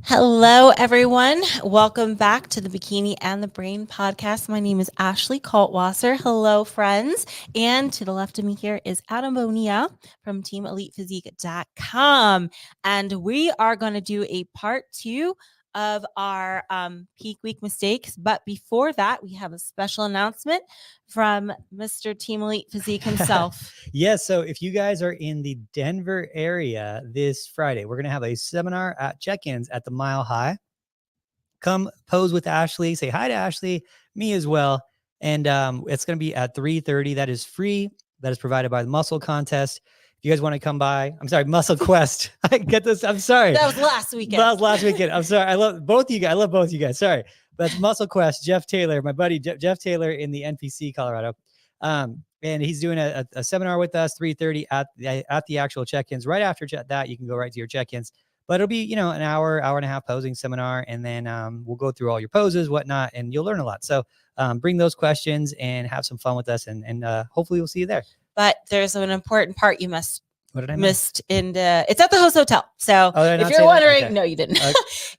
Hello, everyone. Welcome back to the Bikini and the Brain podcast. My name is Ashley Kaltwasser. Hello, friends. And to the left of me here is Adam Bonilla from TeamElitePhysique.com. And we are going to do a part two of our peak week mistakes. But before that, we have a special announcement from Mr. Team Elite Physique himself. Yes. So if you guys are in the Denver area this Friday, we're going to have a seminar at check-ins at the Mile High. Come pose with Ashley, say hi to Ashley, me as well. And it's going to be at 3:30. That is free. That is provided by the Muscle Contest. If you guys want to come by, I'm sorry, Muscle Quest. I get this. I'm sorry. That was last weekend. That was last weekend. I'm sorry. I love both of you guys. I love both of you guys. Sorry. That's Muscle Quest, Jeff Taylor, my buddy Jeff Taylor in the NPC, Colorado. And he's doing a seminar with us, 3:30 at the actual check-ins. Right after that, you can go right to your check-ins. But it'll be, an hour and a half posing seminar. And then we'll go through all your poses, whatnot, and you'll learn a lot. So bring those questions and have some fun with us. And hopefully we'll see you there. But there's an important part you missed. What did I missed in the, it's at the host hotel. So if you're wondering, no, you didn't. Okay.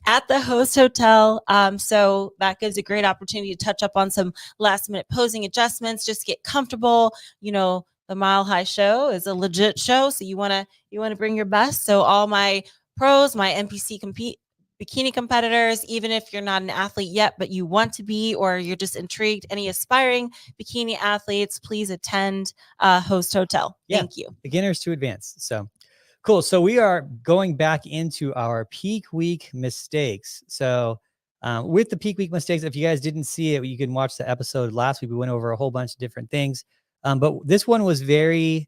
At the host hotel. So that gives a great opportunity to touch up on some last minute posing adjustments, just get comfortable. The Mile High show is a legit show. So you want to bring your best. So all my pros, my NPC bikini competitors, even if you're not an athlete yet, but you want to be, or you're just intrigued, any aspiring bikini athletes, please attend Host Hotel. Thank you. Beginners to advanced. So cool. So we are going back into our peak week mistakes. So with the peak week mistakes, if you guys didn't see it, you can watch the episode last week. We went over a whole bunch of different things. But this one was very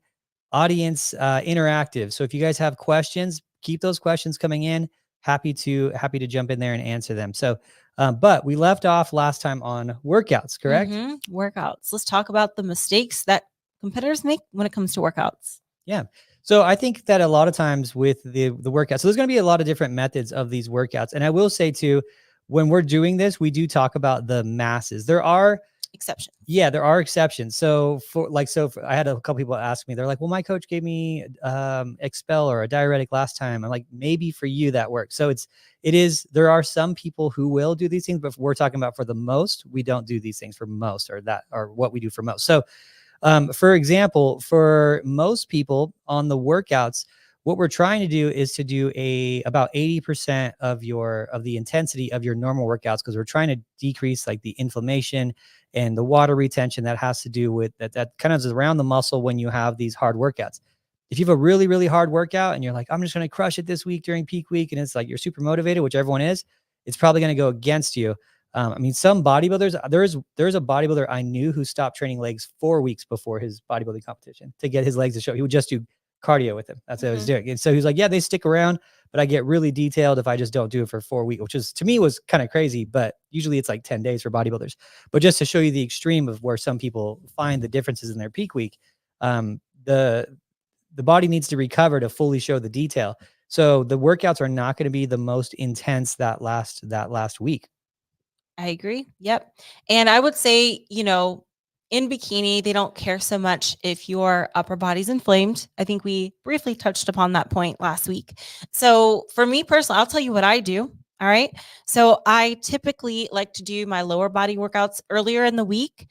audience interactive. So if you guys have questions, keep those questions coming in. Happy to jump in there and answer them. So, but we left off last time on workouts, correct? Mm-hmm. Workouts. Let's talk about the mistakes that competitors make when it comes to workouts. Yeah. So I think that a lot of times with the workouts, so there's going to be a lot of different methods of these workouts. And I will say too, when we're doing this, we do talk about the masses. There are exceptions. Yeah, there are exceptions. So I had a couple people ask me, they're like, well, my coach gave me expel or a diuretic last time. I'm like, maybe for you that works. So there are some people who will do these things, but we're talking about for the most, we don't do these things for most, or what we do for most. So for example, for most people on the workouts, what we're trying to do is to do about 80% of the intensity of your normal workouts, because we're trying to decrease like the inflammation and the water retention that has to do with that kind of is around the muscle when you have these hard workouts. If you have a really, really hard workout and you're like, I'm just going to crush it this week during peak week, and it's like you're super motivated, which everyone is, it's probably going to go against you. Some bodybuilders, there's a bodybuilder I knew who stopped training legs 4 weeks before his bodybuilding competition to get his legs to show. He would just do cardio with him. That's what I was doing. And so he was like, yeah, they stick around, but I get really detailed if I just don't do it for 4 weeks, which is, to me, was kind of crazy, but usually it's like 10 days for bodybuilders. But just to show you the extreme of where some people find the differences in their peak week, the body needs to recover to fully show the detail. So the workouts are not going to be the most intense that last week. I agree. Yep. And I would say, in bikini, they don't care so much if your upper body's inflamed. I think we briefly touched upon that point last week. So for me personally, I'll tell you what I do. All right. So I typically like to do my lower body workouts earlier in the week.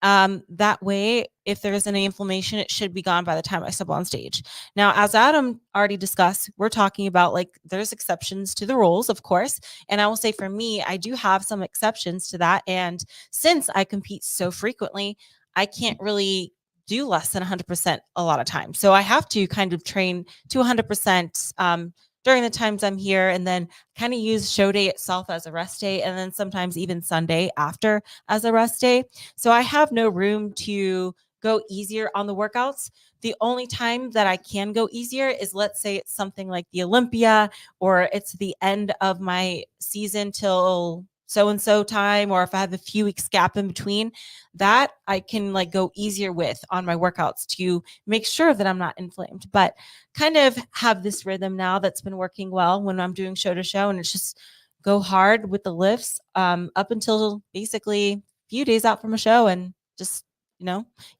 That way, if there's any inflammation, it should be gone by the time I step on stage. Now, as Adam already discussed, we're talking about there's exceptions to the rules, of course. And I will say for me, I do have some exceptions to that. And since I compete so frequently, I can't really do less than 100% a lot of times. So I have to kind of train to 100%, during the times I'm here, and then kind of use show day itself as a rest day, and then sometimes even Sunday after as a rest day. So I have no room to go easier on the workouts. The only time that I can go easier is, let's say it's something like the Olympia, or it's the end of my season till so-and-so time, or if I have a few weeks gap in between, that I can go easier with on my workouts to make sure that I'm not inflamed. But kind of have this rhythm now that's been working well when I'm doing show to show, and it's just go hard with the lifts up until basically a few days out from a show, and just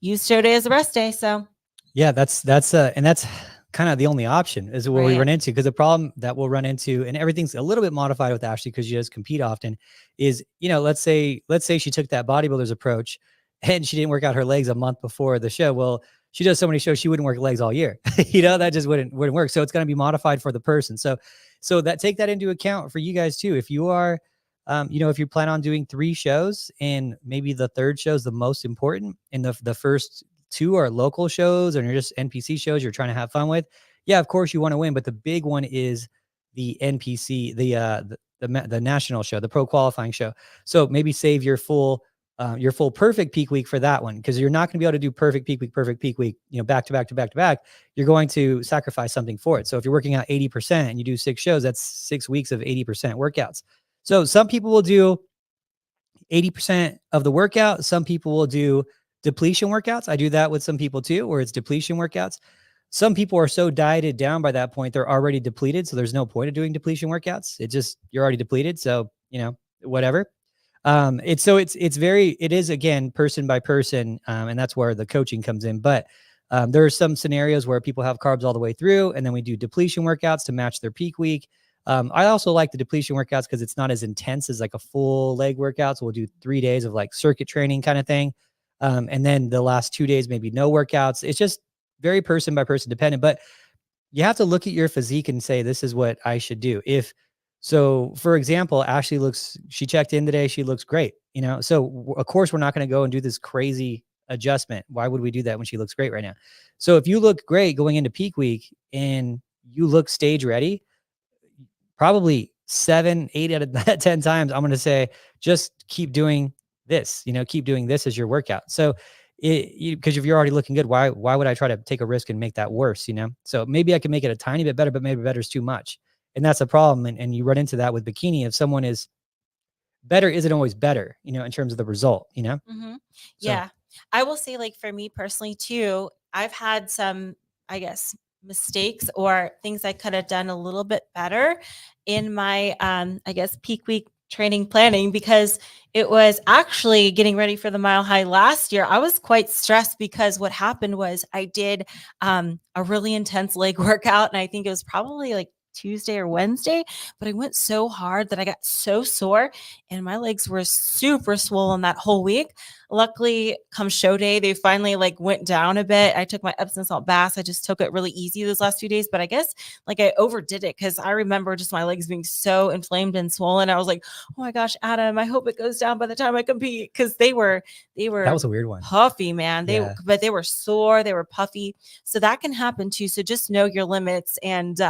use show day as a rest day. So yeah, that's kind of the only option is what we Right. run into. Because the problem that we'll run into, and everything's a little bit modified with Ashley because she does compete often, is, let's say she took that bodybuilder's approach and she didn't work out her legs a month before the show. Well, she does so many shows, she wouldn't work legs all year. That just wouldn't work. So it's going to be modified for the person. So that, take that into account for you guys too. If you are, if you plan on doing 3 shows and maybe the third show is the most important, and the first 2 are local shows and you're just NPC shows you're trying to have fun with, yeah, of course you want to win. But the big one is the NPC, the national show, the pro qualifying show. So maybe save your full perfect peak week for that one, because you're not going to be able to do perfect peak week, back to back to back to back. You're going to sacrifice something for it. So if you're working out 80% and you do 6 shows, that's 6 weeks of 80% workouts. So some people will do 80% of the workout. Some people will do depletion workouts. I do that with some people too, where it's depletion workouts. Some people are so dieted down by that point, they're already depleted. So there's no point of doing depletion workouts. You're already depleted. So, whatever. It is again, person by person. And that's where the coaching comes in. But there are some scenarios where people have carbs all the way through, and then we do depletion workouts to match their peak week. I also like the depletion workouts because it's not as intense as like a full leg workout. So we'll do 3 days of like circuit training kind of thing. And then the last 2 days, maybe no workouts. It's just very person by person dependent, but you have to look at your physique and say, this is what I should do. So for example, Ashley she checked in today. She looks great, so of course we're not going to go and do this crazy adjustment. Why would we do that when she looks great right now? So if you look great going into peak week and you look stage ready, probably 7, 8 out of 10 times, I'm going to say, just keep doing this, keep doing this as your workout. So because if you're already looking good, why would I try to take a risk and make that worse? So maybe I can make it a tiny bit better, but maybe better is too much. And that's a problem. And you run into that with bikini. If someone is better, isn't always better, in terms of the result, Mm-hmm. So Yeah. I will say, like, for me personally, too, I've had some, I guess, mistakes or things I could have done a little bit better in my, I guess, peak week training planning, because it was actually getting ready for the Mile High last year. I was quite stressed because what happened was I did a really intense leg workout, and I think it was probably like Tuesday or Wednesday, but I went so hard that I got so sore and my legs were super swollen that whole week. Luckily, come show day, they finally like went down a bit. I took my Epsom salt baths. I just took it really easy those last few days, but I guess like I overdid it because I remember just my legs being so inflamed and swollen. I was like, oh my gosh, Adam, I hope it goes down by the time I compete, because they that were was a weird one. puffy, man. Yeah. But they were sore, they were puffy. So that can happen too. So just know your limits and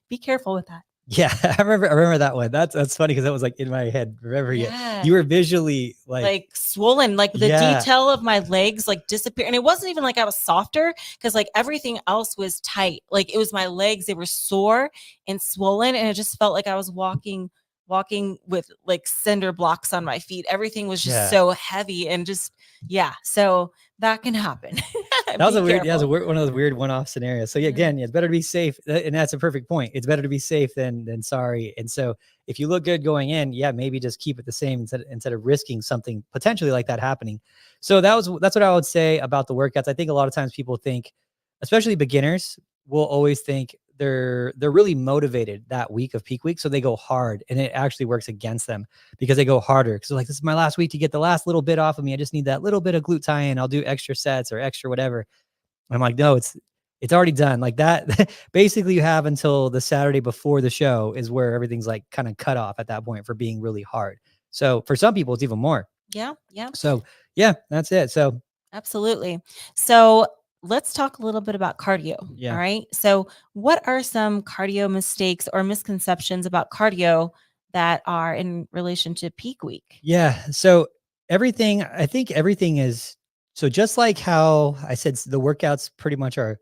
be careful with that. Yeah, I remember that one. That's funny because that was like in my head. Remember, Yeah. you were visually Like swollen, like the yeah, detail of my legs like disappear. And it wasn't even like I was softer, because like everything else was tight. Like it was my legs, they were sore and swollen. And it just felt like I was walking with like cinder blocks on my feet. Everything was just Yeah. so heavy and just, yeah. So that can happen. that was Be a weird, yeah, it was careful. one of those weird one-off scenarios. So yeah, Mhm. again, yeah, it's better to be safe, and that's a perfect point. It's better to be safe than sorry. And so if you look good going in, yeah, maybe just keep it the same instead of risking something potentially like that happening. So that's what I would say about the workouts. I think a lot of times people think, especially beginners, will always think they're really motivated that week of peak week, so they go hard, and it actually works against them because they go harder. Because like, this is my last week to get the last little bit off of me. I just need that little bit of glute tie-in. I'll do extra sets or extra whatever. I'm like, no, it's already done. Like that. Basically, you have until the Saturday before the show is where everything's like kind of cut off at that point for being really hard. So for some people, it's even more. Yeah. Yeah. So yeah, that's it. So Absolutely. So let's talk a little bit about cardio. yeah. All right. So, what are some cardio mistakes or misconceptions about cardio that are in relation to peak week? Yeah. So I think everything is, so just like how I said, the workouts pretty much are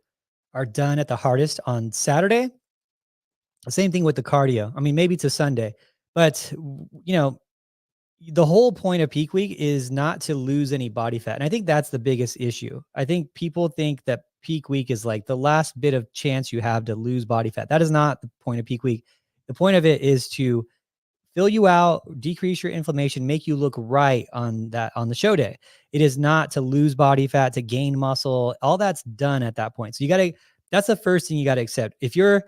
done at the hardest on Saturday. Same thing with the cardio. I mean, maybe to Sunday, but the whole point of peak week is not to lose any body fat. And I think that's the biggest issue. I think people think that peak week is like the last bit of chance you have to lose body fat. That is not the point of peak week. The point of it is to fill you out, decrease your inflammation, make you look right on the show day. It is not to lose body fat, to gain muscle. All that's done at that point. So you got to That's the first thing you got to accept. If you're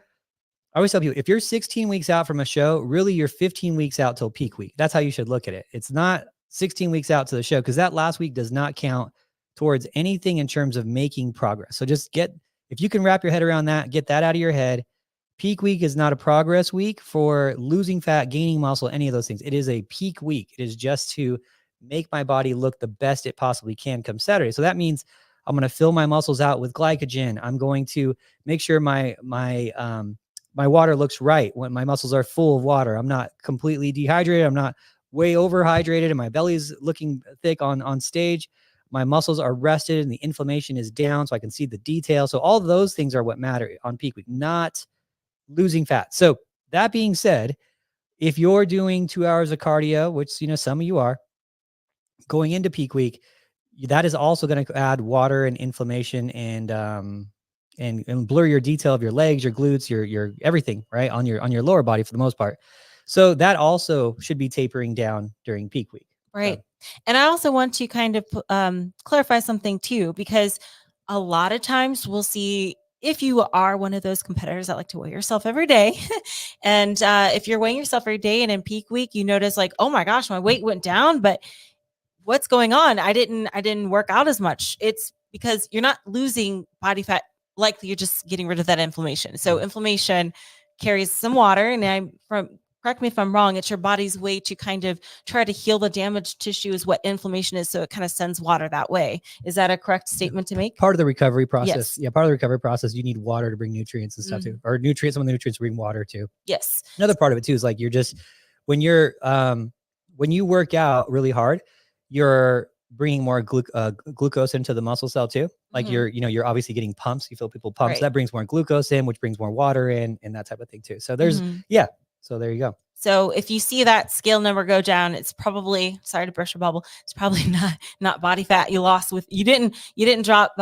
I always tell people, if you're 16 weeks out from a show, really you're 15 weeks out till peak week. That's how you should look at it. It's not 16 weeks out to the show, because that last week does not count towards anything in terms of making progress. So just if you can wrap your head around that, get that out of your head. Peak week is not a progress week for losing fat, gaining muscle, any of those things. It is a peak week. It is just to make my body look the best it possibly can come Saturday. So that means I'm going to fill my muscles out with glycogen. I'm going to make sure my water looks right when my muscles are full of water. I'm not completely dehydrated. I'm not way overhydrated, and my belly's looking thick on stage. My muscles are rested and the inflammation is down, so I can see the detail. So all those things are what matter on peak week, not losing fat. So that being said, if you're doing 2 hours of cardio, which some of you are, going into peak week, that is also going to add water and inflammation and blur your detail of your legs, your glutes, your everything, right, on your lower body for the most part. So that also should be tapering down during peak week. Right. So, And I also want to kind of clarify something too, because a lot of times we'll see, if you are one of those competitors that like to weigh yourself every day, and if you're weighing yourself every day and in peak week, you notice like, oh my gosh, my weight went down, but what's going on? I didn't work out as much. It's because you're not losing body fat, like you're just getting rid of that inflammation. So inflammation carries some water, and I'm from correct me if I'm wrong, it's your body's way to kind of try to heal the damaged tissue is what inflammation is. So it kind of sends water that way. Is that a correct statement to make? part of the recovery process. Yes. Yeah, part of the recovery process, you need water to bring nutrients and stuff too, or nutrients. Some of the nutrients bring water too. Yes. Another part of it too is like when you work out really hard, you're bringing more glucose into the muscle cell too. Like you're obviously getting pumps. You feel people pumps. Right. That brings more glucose in, which brings more water in, and that type of thing too. So yeah. So there you go. So if you see that scale number go down, it's probably, sorry to burst your bubble, it's probably not body fat you lost with, you didn't drop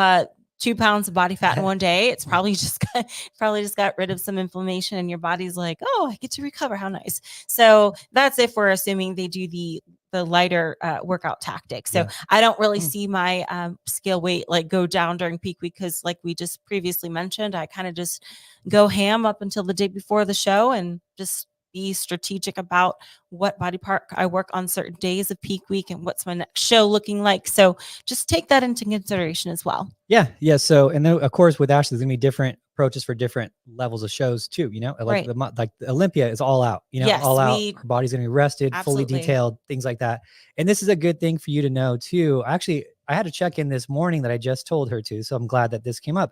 2 pounds of body fat in one day. It's probably just got rid of some inflammation, and your body's like, oh, I get to recover. How nice. So that's if we're assuming they do the lighter workout tactic. So I don't really see my scale weight like go down during peak week, because like we just previously mentioned, I kind of just go ham up until the day before the show and just be strategic about what body part I work on certain days of peak week and what's my next show looking like. So just take that into consideration as well. Yeah. So, and then of course with Ashley, there's gonna be different approaches for different levels of shows too. Like right. like Olympia is all out. Yes, all out. Her body's gonna be rested, absolutely. fully detailed, things like that. And this is a good thing for you to know too. Actually, I had a check in this morning that I just told her to, so I'm glad that this came up.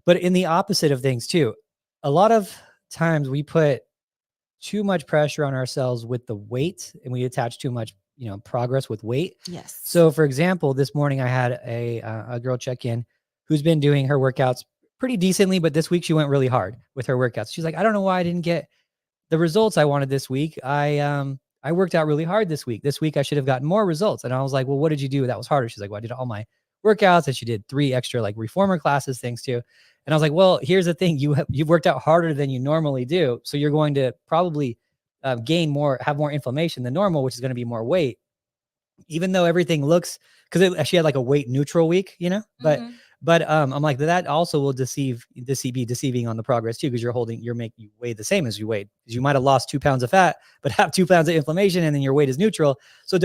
But in the opposite of things too, a lot of times we put too much pressure on ourselves with the weight, and we attach too much progress with weight. Yes. So for example, this morning I had a girl check in who's been doing her workouts pretty decently, but this week she went really hard with her workouts. She's like, I don't know why I didn't get the results I wanted this week. I worked out really hard this week. This week I should have gotten more results. And I was like, well, what did you do that was harder? She's like, well, I did all my workouts, and she did 3 extra like reformer classes, things too. And I was like, well, here's the thing. You've worked out harder than you normally do. So you're going to probably have more inflammation than normal, which is going to be more weight, even though everything looks, because she had like a weight neutral week, but I'm like, that also will be deceiving on the progress too, because you weigh the same as you weighed, because you might have lost 2 pounds of fat, but have 2 pounds of inflammation, and then your weight is neutral. So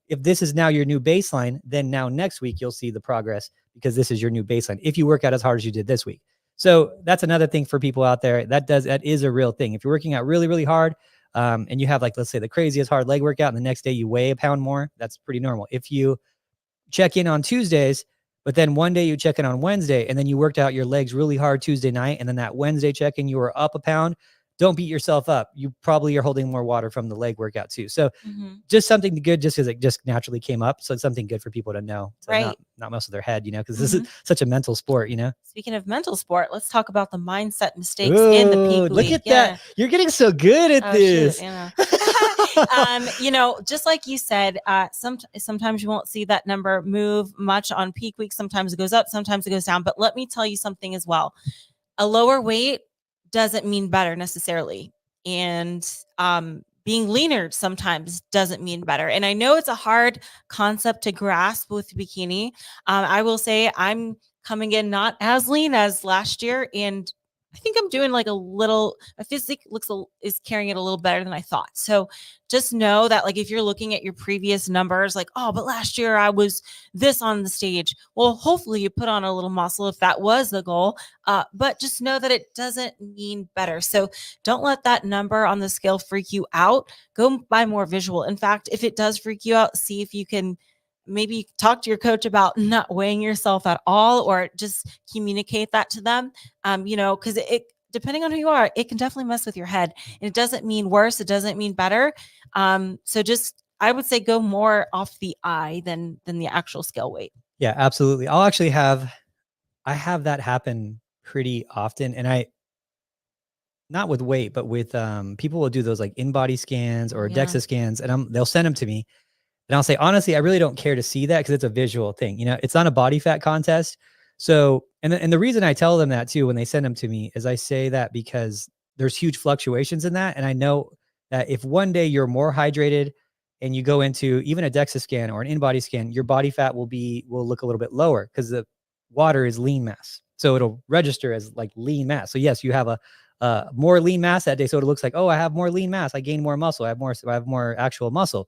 if this is now your new baseline, then now next week you'll see the progress, because this is your new baseline if you work out as hard as you did this week. So that's another thing for people out there. That is a real thing. If you're working out really, really hard, and you have like, let's say the craziest hard leg workout, and the next day you weigh a pound more, that's pretty normal. If you check in on Tuesdays, but then one day you check in on Wednesday, and then you worked out your legs really hard Tuesday night, and then that Wednesday check-in you were up a pound, don't beat yourself up. You probably are holding more water from the leg workout too. So just something good, just because it just naturally came up. So it's something good for people to know, to right. not mess with their head, because this is such a mental sport, Speaking of mental sport, let's talk about the mindset mistakes in the peak look week. At that. You're getting so good at this. Shoot, just like you said, sometimes you won't see that number move much on peak week. Sometimes it goes up, sometimes it goes down. But let me tell you something as well. A lower weight doesn't mean better necessarily. And being leaner sometimes doesn't mean better. And I know it's a hard concept to grasp with bikini. I will say I'm coming in not as lean as last year. And I think I'm doing like a little, my physique is carrying it a little better than I thought. So just know that like if you're looking at your previous numbers, like, oh, but last year I was this on the stage. Well, hopefully you put on a little muscle if that was the goal. But just know that it doesn't mean better. So don't let that number on the scale freak you out. Go by more visual. In fact, if it does freak you out, see if you can maybe talk to your coach about not weighing yourself at all, or just communicate that to them. Because it depending on who you are, it can definitely mess with your head. And it doesn't mean worse, it doesn't mean better. So just I would say go more off the eye than the actual scale weight. Yeah, absolutely. I have that happen pretty often. And I, not with weight, but with people will do those like in-body scans or Yeah. DEXA scans, and they'll send them to me. And I'll say, honestly, I really don't care to see that because it's a visual thing. You know, it's not a body fat contest. So, and the reason I tell them that too when they send them to me is I say that because there's huge fluctuations in that. And I know that if one day you're more hydrated and you go into even a DEXA scan or an in-body scan, your body fat will look a little bit lower because the water is lean mass. So it'll register as like lean mass. So yes, you have a more lean mass that day. So it looks like, oh, I have more lean mass. I gained more muscle. I have more actual muscle.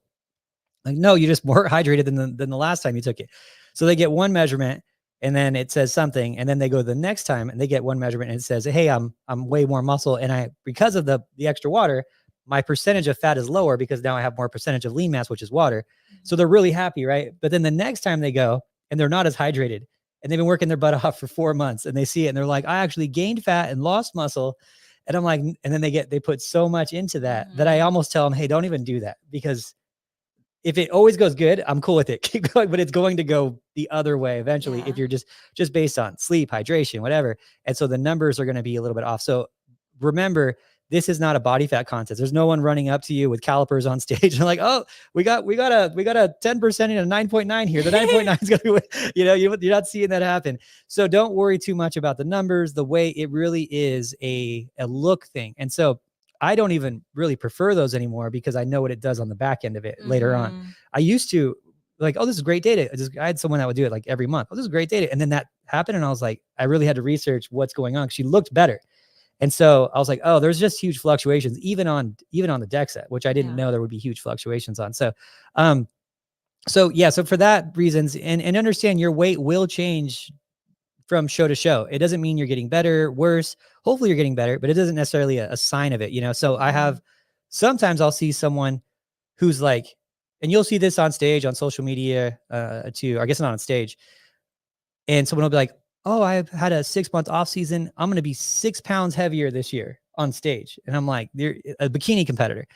Like, no, you're just more hydrated than the last time you took it. So they get one measurement and then it says something. And then they go the next time and they get one measurement and it says, hey, I'm way more muscle. And because of the extra water, my percentage of fat is lower because now I have more percentage of lean mass, which is water. So they're really happy, right? But then the next time they go and they're not as hydrated and they've been working their butt off for 4 months and they see it and they're like, I actually gained fat and lost muscle. And I'm like, and then they put so much into that I almost tell them, hey, don't even do that, because if it always goes good, I'm cool with it. Keep going, but it's going to go the other way eventually if you're just based on sleep, hydration, whatever. And so the numbers are going to be a little bit off. So remember, this is not a body fat contest. There's no one running up to you with calipers on stage and like, oh, we got a 10% and a 9.9 here. The 9.9 is going to be, you're not seeing that happen. So don't worry too much about the numbers. The way it really is a look thing. And so I don't even really prefer those anymore because I know what it does on the back end of it later on. I used to like, oh, this is great data. I had someone that would do it like every month. Oh, this is great data. And then that happened. And I was like, I really had to research what's going on. She looked better. And so I was like, oh, there's just huge fluctuations, even on the DEXA, which I didn't know there would be huge fluctuations on. So, so for that reasons, and understand your weight will change from show to show. It doesn't mean you're getting better, worse. Hopefully you're getting better, but it doesn't necessarily a sign of it, So I have, sometimes I'll see someone who's like, and you'll see this on stage, on social media, too, I guess not on stage. And someone will be like, oh, I've had a 6-month off season. I'm going to be 6 pounds heavier this year on stage. And I'm like, they're a bikini competitor.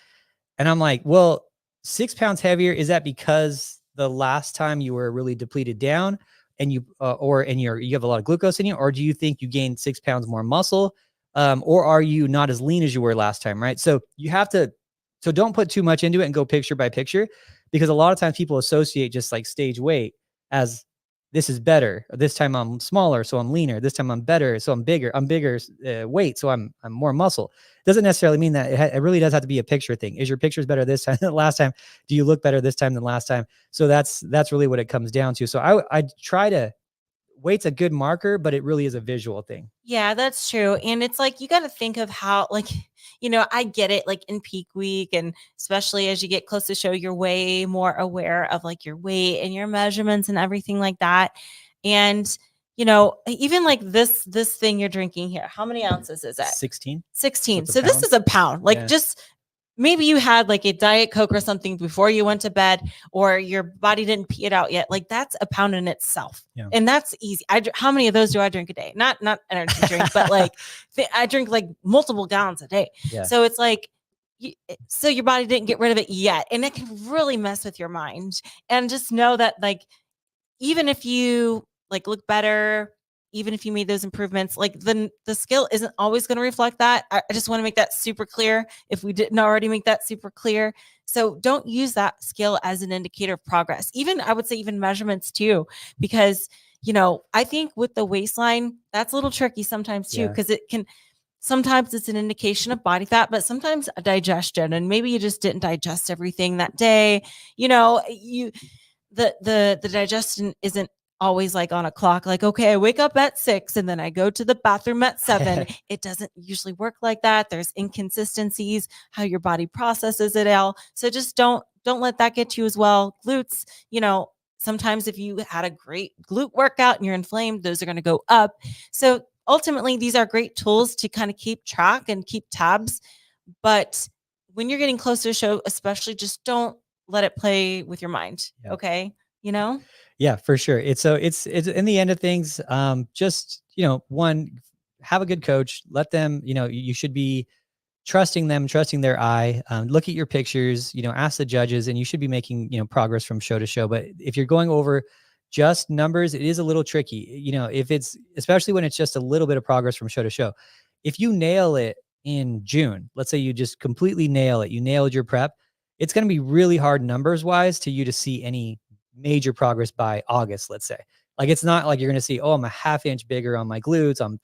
And I'm like, well, 6 pounds heavier. Is that because the last time you were really depleted down and you have a lot of glucose in you, or do you think you gained 6 pounds more muscle? Or are you not as lean as you were last time? Right. So you have to, so don't put too much into it and go picture by picture, because a lot of times people associate just like stage weight as this is better. This time I'm smaller, so I'm leaner. This time I'm better, so I'm bigger. I'm bigger weight, so I'm more muscle. Doesn't necessarily mean that. It really does have to be a picture thing. Is your pictures better this time than last time? Do you look better this time than last time? So that's really what it comes down to. So I try to, weight's a good marker, but it really is a visual thing. Yeah, that's true. And it's like you got to think of how, like, I get it, like in peak week, and especially as you get close to show, you're way more aware of like your weight and your measurements and everything like that. And even like this thing you're drinking here, how many ounces is it? 16. 16. So this is a pound. Like, just maybe you had like a Diet Coke or something before you went to bed, or your body didn't pee it out yet. Like, that's a pound in itself. Yeah. And that's easy. How many of those do I drink a day? Not energy drink, but like I drink like multiple gallons a day. Yeah. So it's like, so your body didn't get rid of it yet. And it can really mess with your mind. And just know that, like, even if you like look better, even if you made those improvements, like the skill isn't always going to reflect that. I just want to make that super clear if we didn't already make that super clear. So don't use that skill as an indicator of progress. Even, I would say, even measurements too, because, I think with the waistline, that's a little tricky sometimes too, because sometimes it's an indication of body fat, but sometimes a digestion, and maybe you just didn't digest everything that day. The digestion isn't always like on a clock, like, okay, I wake up at 6 and then I go to the bathroom at 7. It doesn't usually work like that. There's inconsistencies, how your body processes it all. So just don't let that get you as well. Glutes, sometimes if you had a great glute workout and you're inflamed, those are going to go up. So ultimately, these are great tools to kind of keep track and keep tabs. But when you're getting close to a show, especially, just don't let it play with your mind. Yep. Okay. You know? Yeah, for sure. It's in the end of things, just, one, have a good coach, let them, you should be trusting them, trusting their eye. Look at your pictures, ask the judges, and you should be making, progress from show to show. But if you're going over just numbers, it is a little tricky. If it's, especially when it's just a little bit of progress from show to show. If you nail it in June, let's say you just completely nail it, you nailed your prep, it's going to be really hard numbers wise to you to see any major progress by August, let's say. Like, it's not like you're going to see, oh, I'm a half inch bigger on my glutes, I'm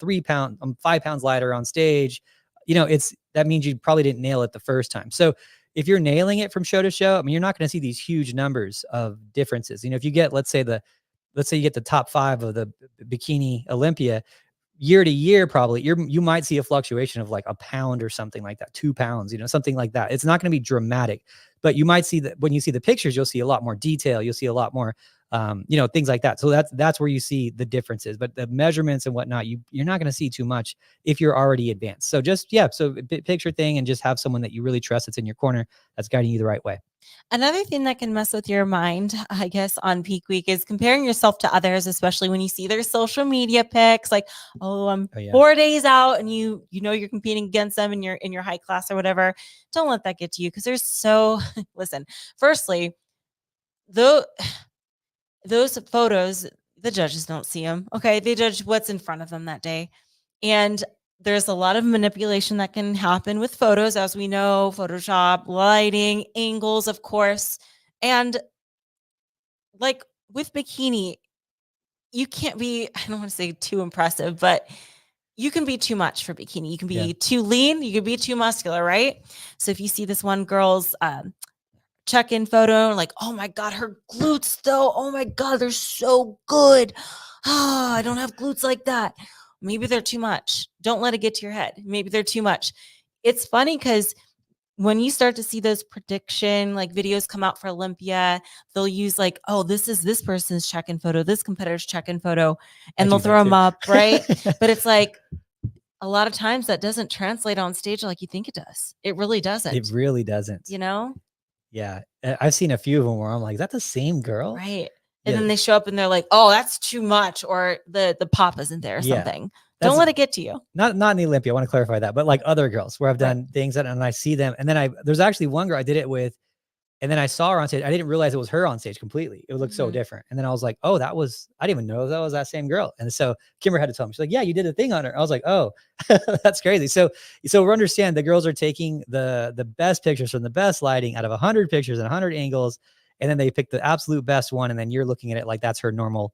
5 pounds lighter on stage. That means you probably didn't nail it the first time. So if you're nailing it from show to show, I mean, you're not going to see these huge numbers of differences. If you get, let's say you get the top 5 of the bikini Olympia, year to year, probably you might see a fluctuation of like a pound or something like that, 2 pounds, something like that. It's not going to be dramatic, but you might see that when you see the pictures, you'll see a lot more detail. You'll see a lot more, things like that. So that's where you see the differences, but the measurements and whatnot, you're not going to see too much if you're already advanced. So just, so picture thing and just have someone that you really trust that's in your corner, that's guiding you the right way. Another thing that can mess with your mind, I guess, on peak week is comparing yourself to others, especially when you see their social media pics, like, oh, I'm 4 days out, and you're competing against them in your high class or whatever. Don't let that get to you, because listen, firstly, those photos, the judges don't see them. Okay. They judge what's in front of them that day. And there's a lot of manipulation that can happen with photos, as we know, Photoshop, lighting, angles, of course. And like with bikini, you can't be, I don't want to say too impressive, but you can be too much for bikini. You can be too lean. You can be too muscular, right? So if you see this one girl's check-in photo, like, oh my God, her glutes though. Oh my God, they're so good. Oh, I don't have glutes like that. Maybe they're too much. Don't let it get to your head. Maybe they're too much. It's funny because when you start to see those prediction like videos come out for Olympia, they'll use like, oh, this is this person's check-in photo, this competitor's check-in photo, and they'll throw them up, right? But it's like, a lot of times that doesn't translate on stage like you think it does. It really doesn't. It really doesn't. Yeah. I've seen a few of them where I'm like, is that the same girl? Right. And then they show up and they're like, oh, that's too much, or the pop isn't there or something. Don't let it get to you. Not in the Olympia. I want to clarify that, but like other girls where I've done things and I see them, and then there's actually one girl I did it with, and then I saw her on stage. I didn't realize it was her on stage completely. It looked so different. And then I was like, oh, I didn't even know that was that same girl. And so Kimber had to tell me, she's like, yeah, you did a thing on her. I was like, oh, that's crazy. So we understand the girls are taking the best pictures from the best lighting out of 100 pictures and 100 angles. And then they pick the absolute best one. And then you're looking at it like that's her normal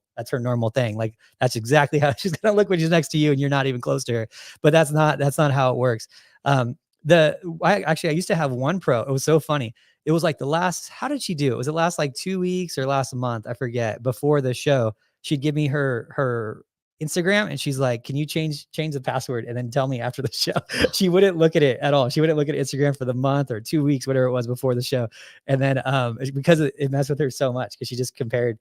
thing. Like that's exactly how she's going to look when she's next to you and you're not even close to her. But that's not how it works. I used to have one pro. It was so funny. It was like how did she do? Was it last like 2 weeks or last month? I forget. Before the show, she'd give me her Instagram and she's like, can you change the password and then tell me after the show? She wouldn't look at it at all. She wouldn't look at Instagram for the month or 2 weeks, whatever it was before the show. And then because it messed with her so much, because she just compared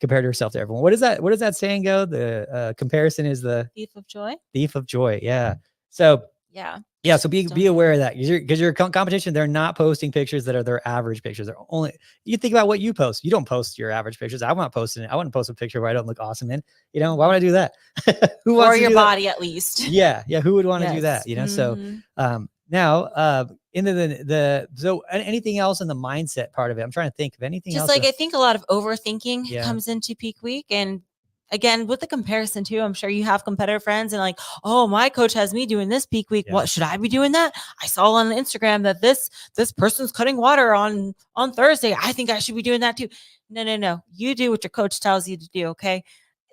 herself to everyone. What does that saying go? The comparison is the thief of joy. Thief of joy. Yeah. So yeah. So be aware of that, because your competition, they're not posting pictures that are their average pictures. They're only, you think about what you post. You don't post your average pictures. I'm not posting it. I wouldn't post a picture where I don't look awesome in, why would I do that? Who wants or to your do body that? At least. Yeah. Who would want to do that? So now into so anything else in the mindset part of it? I'm trying to think of anything else. I think a lot of overthinking comes into peak week. And again, with the comparison too, I'm sure you have competitor friends and like, oh, my coach has me doing this peak week. What should I be doing that? I saw on Instagram that this person's cutting water on Thursday. I think I should be doing that too. No. You do what your coach tells you to do. Okay.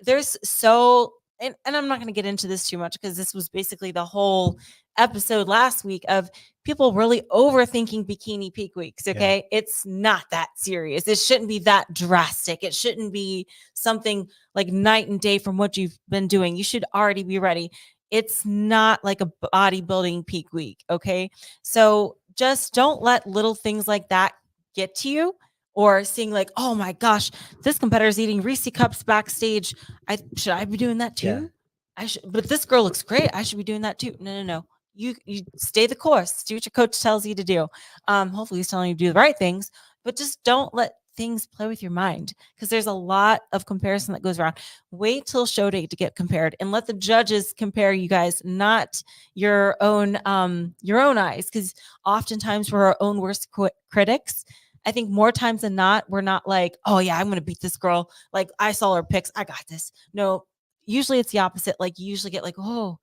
There's and I'm not going to get into this too much because this was basically the whole episode last week of people really overthinking bikini peak weeks. Yeah. Okay. It's not that serious. It shouldn't be that drastic. It shouldn't be something like night and day from what you've been doing. You should already be ready. It's not like a bodybuilding peak week. Okay. So just don't let little things like that get to you, or seeing like, oh my gosh, this competitor's eating Reese cups backstage. I be doing that Yeah. too? I should, but this girl looks great. I should be doing that too. No, no, no. You stay the course. Do what your coach tells you to do. Hopefully he's telling you to do the right things, but just don't let things play with your mind, because there's a lot of comparison that goes around. Wait till show day to get compared, and let the judges compare you guys, not your own eyes, because oftentimes we're our own worst critics. I think more times than not, we're not like, oh yeah, I'm gonna beat this girl. Like, I saw her pics, I got this. No, usually it's the opposite. Like, you usually get like, oh,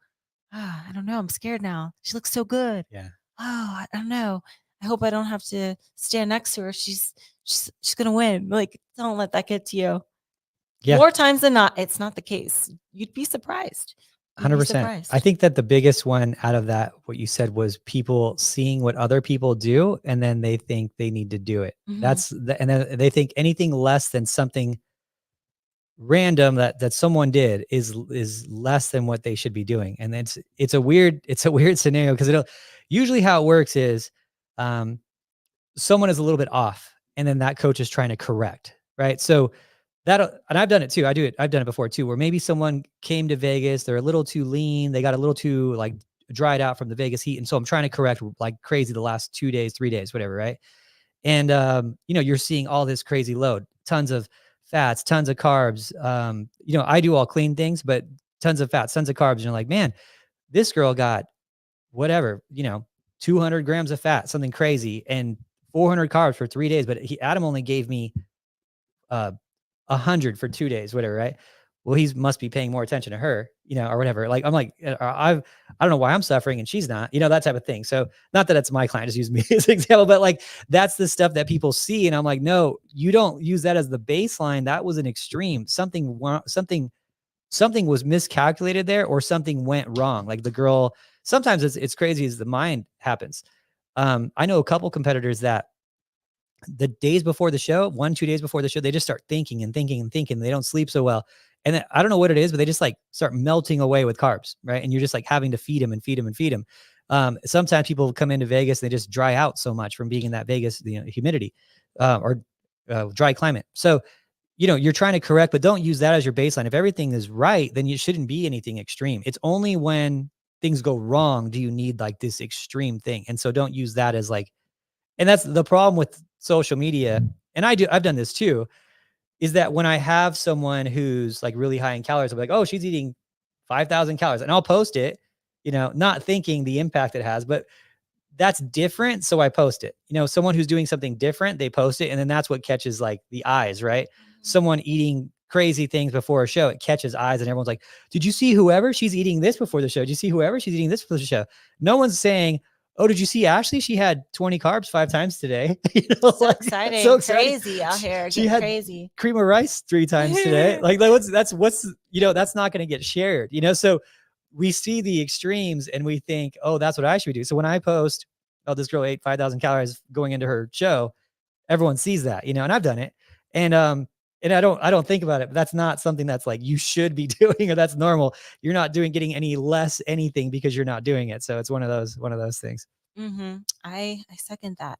I don't know, I'm scared now. She looks so good. Yeah. Oh, I don't know. I hope I don't have to stand next to her. She's gonna win. Like, don't let that get to you. Yeah. More times than not, it's not the case. You'd be surprised. You'd be 100%. surprised. I think that the biggest one out of that, what you said, was people seeing what other people do, and then they think they need to do it. Mhm. And then they think anything less than something random that someone did is less than what they should be doing. And it's a weird scenario, because it'll usually, how it works is, um, someone is a little bit off, and then that coach is trying to correct, right? So that, and I've done it too. I've done it before too, where maybe someone came to Vegas, they're a little too lean, they got a little too like dried out from the Vegas heat, and so I'm trying to correct like crazy the last 2 days, 3 days, whatever, right? And you're seeing all this crazy load, tons of fats, tons of carbs. I do all clean things, but tons of fats, tons of carbs. And you're like, man, this girl got whatever, 200 grams of fat, something crazy, and 400 carbs for 3 days. But Adam only gave me uh, 100 for 2 days, whatever, right? Well, he must be paying more attention to her, or whatever. Like, I'm like, I don't know why I'm suffering and she's not, that type of thing. So not that it's my client, just use me as an example, but like, that's the stuff that people see. And I'm like, no, you don't use that as the baseline. That was an extreme. Something was miscalculated there, or something went wrong. Like, the girl, sometimes it's crazy as the mind happens. I know a couple competitors that the days before the show, 1-2 days before the show, they just start thinking and thinking and thinking. They don't sleep so well. And then, I don't know what it is, but they just like start melting away with carbs, right? And you're just like having to feed them and feed them and feed them. Sometimes people come into Vegas and they just dry out so much from being in that Vegas, humidity, or dry climate. So, you're trying to correct, but don't use that as your baseline. If everything is right, then you shouldn't be anything extreme. It's only when things go wrong do you need like this extreme thing. And so don't use that as like, and that's the problem with social media. And I've done this too, is that when I have someone who's like really high in calories, I'm like, oh, she's eating 5,000 calories, and I'll post it, not thinking the impact it has, but that's different. So I post it. Someone who's doing something different, they post it. And then that's what catches like the eyes, right? Someone eating crazy things before a show, it catches eyes, and everyone's like, did you see whoever? She's eating this before the show. Did you see whoever? She's eating this before the show. No one's saying, oh, did you see Ashley? She had 20 carbs 5 times today. So exciting. So exciting. Crazy out here. She Getting had crazy. cream of rice 3 times today. Like, that's that's not going to get shared, So we see the extremes and we think, oh, that's what I should do. So when I post, oh, this girl ate 5,000 calories going into her show, everyone sees that, and I've done it. And I don't think about it, but that's not something that's like you should be doing, or that's normal. You're not getting any less anything because you're not doing it. So it's one of those things. I second that.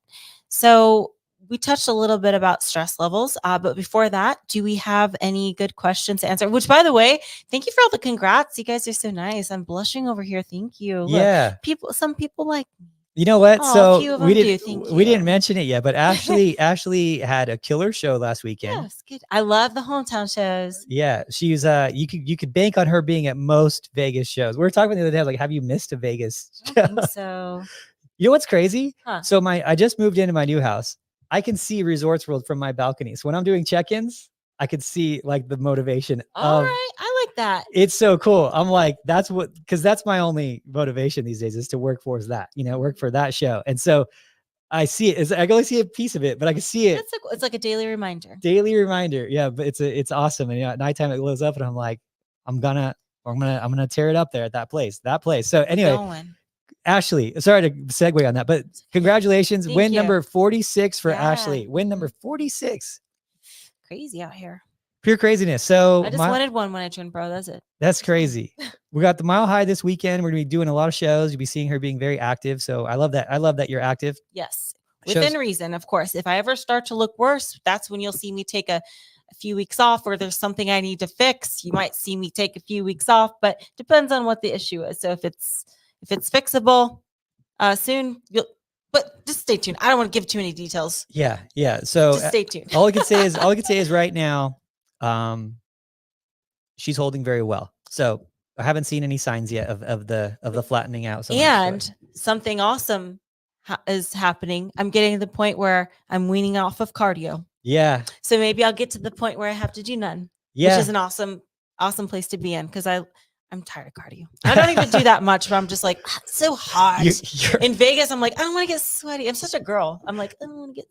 So we touched a little bit about stress levels, but before that, do we have any good questions to answer? Which, by the way, thank you for all the congrats. You guys are so nice. I'm blushing over here. Thank you. Yeah. Look, some people like. You know what? A few of So them do. Thank we didn't you. mention it yet, but Ashley had a killer show last weekend. Yes, good. I love the hometown shows. Yeah, she's you could bank on her being at most Vegas shows. We were talking the other day, like, have you missed a Vegas show? I don't think so. You know what's crazy? Huh. So I just moved into my new house. I can see Resorts World from my balcony. So when I'm doing check-ins, I could see like the motivation. All right, I like that. It's so cool. I'm like, because that's my only motivation these days, is to work for that, work for that show. And so I see it. I can only see a piece of it, but I can see it. It's like a daily reminder. Yeah, but it's awesome. And at nighttime it glows up, and I'm like, I'm gonna tear it up there at that place. So anyway, Ashley, sorry to segue on that, but congratulations. Thank Win you. number 46 for Yeah. Ashley. Win number 46. Crazy out here. Pure craziness. I So just wanted one when I turned pro. That's it. that's Just one. crazy. We got the Mile High this weekend. We're gonna be doing a lot of shows. You'll be seeing her being very active. So I love that. I love that you're active. Yes. Shows. Within reason, of course. If I ever start to look worse, that's when you'll see me take a few weeks off, or there's something I need to fix. You might see me take a few weeks off, but depends on what the issue is. So if it's fixable soon, but just stay tuned. I don't want to give too many details. Yeah. So just stay tuned. all I can say is right now, she's holding very well. So I haven't seen any signs yet of the flattening out. So and something awesome is happening. I'm getting to the point where I'm weaning off of cardio. Yeah. So maybe I'll get to the point where I have to do none. Yeah. Which is an awesome place to be in, because I'm tired of cardio. I don't even do that much, but I'm just like, it's so hot. In Vegas, I'm like, I don't want to get sweaty. I'm such a girl. I'm like, I don't want to get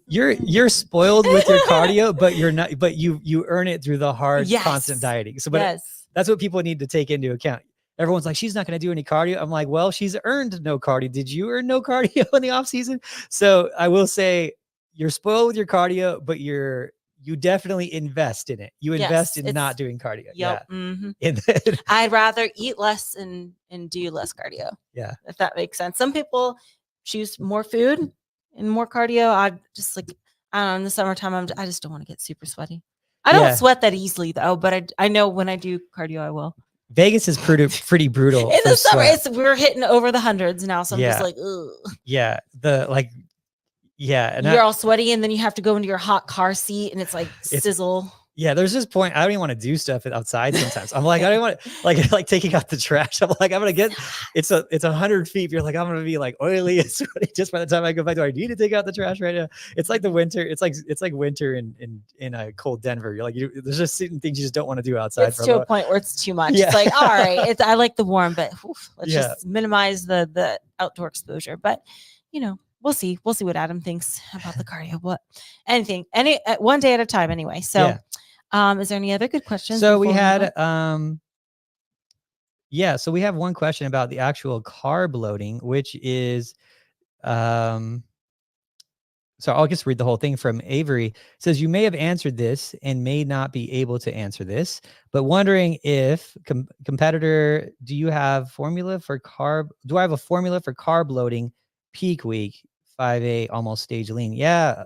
you're spoiled with your cardio, but you're not, but you earn it through the hard, constant dieting. So but that's what people need to take into account. Everyone's like, she's not going to do any cardio. I'm like, well, she's earned no cardio. Did you earn no cardio in the off season? So I will say you're spoiled with your cardio, but you definitely invest in it. You invest in not doing cardio. Yep. Yeah. Mm-hmm. I'd rather eat less and do less cardio. Yeah. If that makes sense. Some people choose more food and more cardio. I just like, I don't know, in the summertime, I just don't want to get super sweaty. I don't sweat that easily though, but I know when I do cardio, I will. Vegas is pretty brutal. In the summer, we're hitting over the hundreds now. So I'm just like, ugh. Yeah. And you're all sweaty, and then you have to go into your hot car seat, and it's like sizzle. Yeah, there's this point I don't even want to do stuff outside sometimes. I'm like, I don't want to like taking out the trash. I'm like, I'm gonna get it's 100 feet. You're like, I'm gonna be like oily and sweaty just by the time I go back. Do I need to take out the trash right now? It's like the winter. It's like winter in a cold Denver. You're like, there's just certain things you just don't want to do outside. It's to a point where it's too much. Yeah. It's like, all right, I like the warm, but let's just minimize the outdoor exposure. But we'll see what Adam thinks about the cardio. One day at a time anyway. So is there any other good questions? So we had so we have one question about the actual carb loading, which is so I'll just read the whole thing from Avery. It says, you may have answered this and may not be able to answer this, but wondering if competitor, do I have a formula for carb loading peak week 5A almost stage lean? Yeah,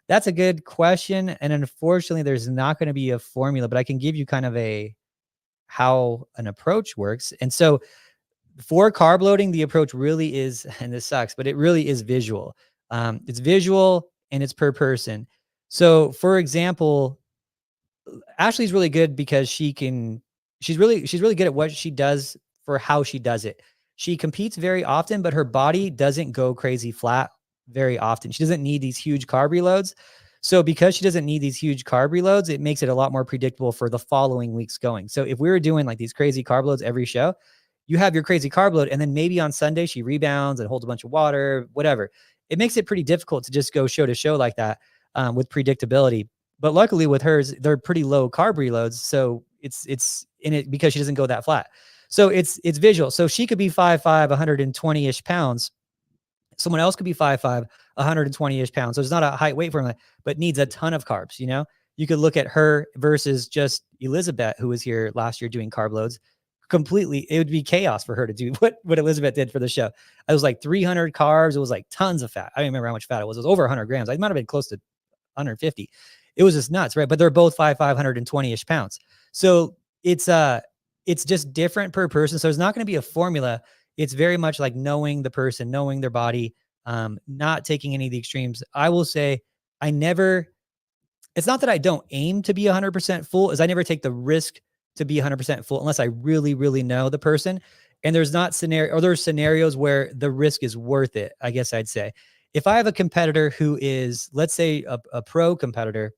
that's a good question. And unfortunately, there's not going to be a formula, but I can give you kind of how an approach works. And so for carb loading, the approach really is, and this sucks, but it really is visual. It's visual and it's per person. So for example, Ashley's really good because she's really good at what she does for how she does it. She competes very often, but her body doesn't go crazy flat very often. She doesn't need these huge carb reloads. So because she doesn't need these huge carb reloads, it makes it a lot more predictable for the following weeks going. So if we were doing like these crazy carb loads every show, you have your crazy carb load, and then maybe on Sunday she rebounds and holds a bunch of water, whatever. It makes it pretty difficult to just go show to show like that with predictability. But luckily with hers, they're pretty low carb reloads. So it's in it because she doesn't go that flat. So it's visual. So she could be 5'5", 120-ish pounds. Someone else could be 5'5", 120-ish pounds. So it's not a height weight formula, but needs a ton of carbs. You could look at her versus just Elizabeth, who was here last year doing carb loads. Completely, it would be chaos for her to do what Elizabeth did for the show. It was like 300 carbs. It was like tons of fat. I don't remember how much fat it was. It was over 100 grams. I might have been close to 150. It was just nuts, right? But they're both 5'5", 120-ish pounds. So it's just different per person. So it's not going to be a formula. It's very much like knowing the person, knowing their body, not taking any of the extremes. I will say it's not that I don't aim to be 100% full, is I never take the risk to be 100% full unless I really, really know the person. And there's scenarios where the risk is worth it, I guess I'd say. If I have a competitor who is, let's say a pro competitor,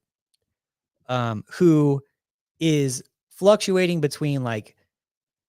who is fluctuating between like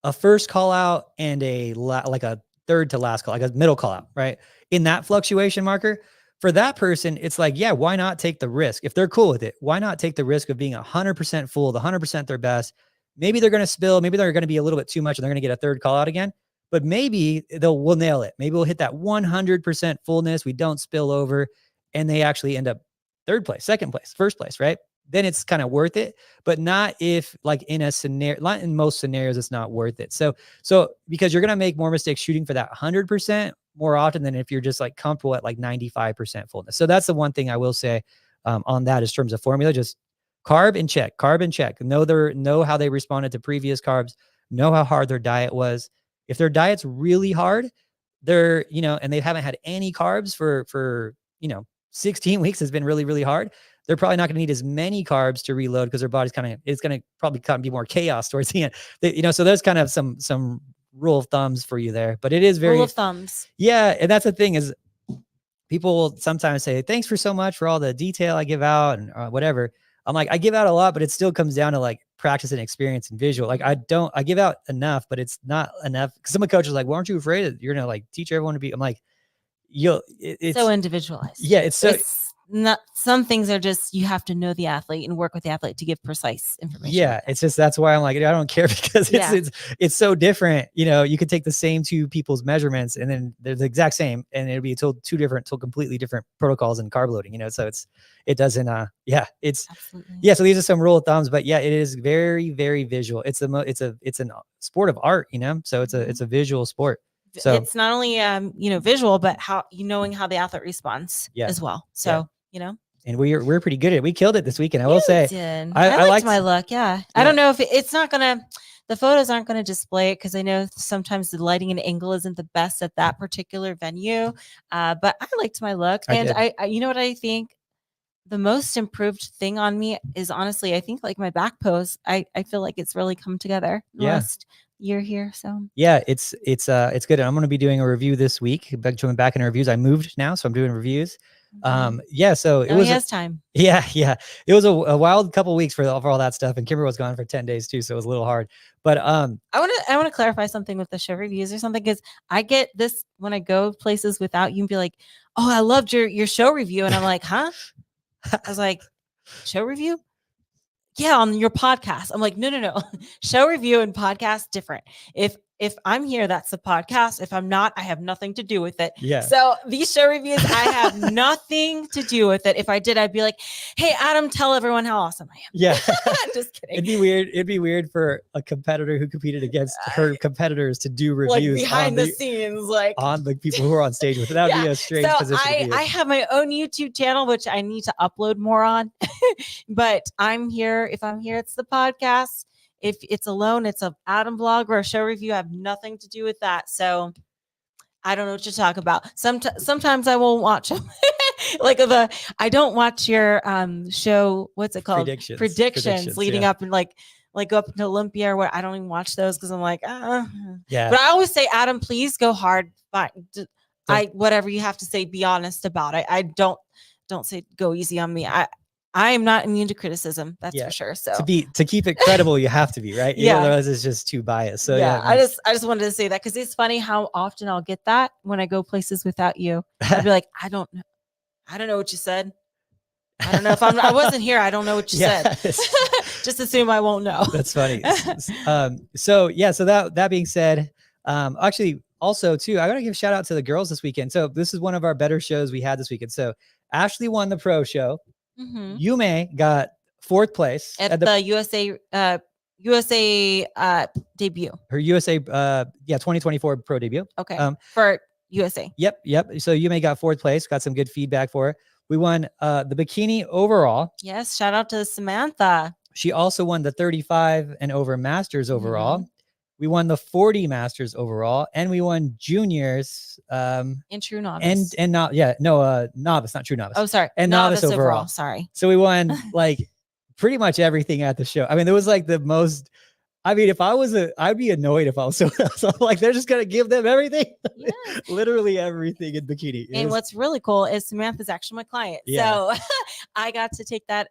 a first call out and like a third to last call, like a middle call out, right? In that fluctuation marker, for that person, it's like, yeah, why not take the risk? If they're cool with it, why not take the risk of being 100% full, the 100% their best? Maybe they're going to spill. Maybe they're going to be a little bit too much and they're going to get a third call out again. but maybe we'll nail it. Maybe we'll hit that 100% fullness. We don't spill over, and they actually end up third place, second place, first place, right? Then it's kind of worth it, but not if like in a scenario, not in most scenarios, it's not worth it. So because you're going to make more mistakes shooting for that 100% more often than if you're just like comfortable at like 95% fullness. So that's the one thing I will say on that is terms of formula, just carb and check, know how they responded to previous carbs, know how hard their diet was. If their diet's really hard, they're, and they haven't had any carbs for 16 weeks has been really, really hard. They're probably not going to need as many carbs to reload because their body's it's going to probably be more chaos towards the end. So there's kind of some rule of thumbs for you there, but it is very rule of thumbs. Yeah. And that's the thing is people will sometimes say, thanks for so much for all the detail I give out and whatever. I'm like, I give out a lot, but it still comes down to like practice and experience and visual. Like I give out enough, but it's not enough. Cause some of the coaches are like, well, aren't you afraid that you're going to like teach everyone to be, I'm like, it's so individualized. Yeah. It's not, some things are just, you have to know the athlete and work with the athlete to give precise information. Yeah. It's just, that's why I'm like, I don't care because it's so different. You could take the same two people's measurements and then they're the exact same and it'll be two completely different protocols and carb loading, so it doesn't, absolutely. So these are some rule of thumbs, but it is very, very visual. It's a sport of art, so it's a visual sport. So it's not only, visual, but how knowing how the athlete responds as well. So, and we're pretty good at it. We killed it this weekend. I will say, I liked my look. Yeah. I don't know if it's not going to, the photos aren't going to display it because I know sometimes the lighting and angle isn't the best at that particular venue. But I liked my look. And I you know what I think? The most improved thing on me is honestly, I think like my back pose. I feel like it's really come together last year here. So it's good. I'm going to be doing a review this week. Coming back in reviews. I moved now, so I'm doing reviews. So it was he has time. Yeah. It was a wild couple of weeks for all that stuff, and Kimber was gone for 10 days too, so it was a little hard. But I want to clarify something with the show reviews or something, because I get this when I go places without you and be like, "Oh, I loved your show review," and I'm like, "Huh?" I was like, "Show review?" Yeah, on your podcast. I'm like, no. Show review and podcast different. If I'm here, that's the podcast. If I'm not, I have nothing to do with it. Yeah. So these show reviews, I have nothing to do with it. If I did, I'd be like, hey, Adam, tell everyone how awesome I am. Yeah. Just kidding. It'd be weird for a competitor who competed against her competitors to do reviews like behind the scenes, like on the people who are on stage with it. That'd be a strange position to be in. I have my own YouTube channel, which I need to upload more on. But I'm here. If I'm here, it's the podcast. If it's alone, it's an Adam vlog or a show review. I have nothing to do with that. So I don't know what to talk about. Sometimes I won't watch them. I don't watch your show. What's it called? Predictions leading up and like go up to Olympia or what. I don't even watch those because I'm like, yeah. But I always say, Adam, please go hard. But whatever you have to say, be honest about it. I don't say go easy on me. I am not immune to criticism. That's for sure. So to keep it credible, you have to be, right. Otherwise it's just too biased. So I just wanted to say that because it's funny how often I'll get that when I go places without you. I'd be like, I don't know what you said. I don't know if I wasn't here. I don't know what you said. Just assume I won't know. That's funny. So that being said, actually also too, I got to give a shout out to the girls this weekend. So this is one of our better shows we had this weekend. So Ashley won the pro show. Mm-hmm. Yume got fourth place at the USA debut. Her USA 2024 pro debut. Okay. For USA. Yep. So Yume got fourth place. Got some good feedback for her. We won the bikini overall. Yes. Shout out to Samantha. She also won the 35 and over masters overall. Mm-hmm. We won the 40 masters overall, and we won juniors. In true novice. Novice, not true novice. Oh, sorry. And novice overall. Sorry. So we won like pretty much everything at the show. I mean, there was like the most. I mean, if I was I'd be annoyed if I was so like they're just gonna give them everything, literally everything in bikini. And what's really cool is Samantha's actually my client, so I got to take that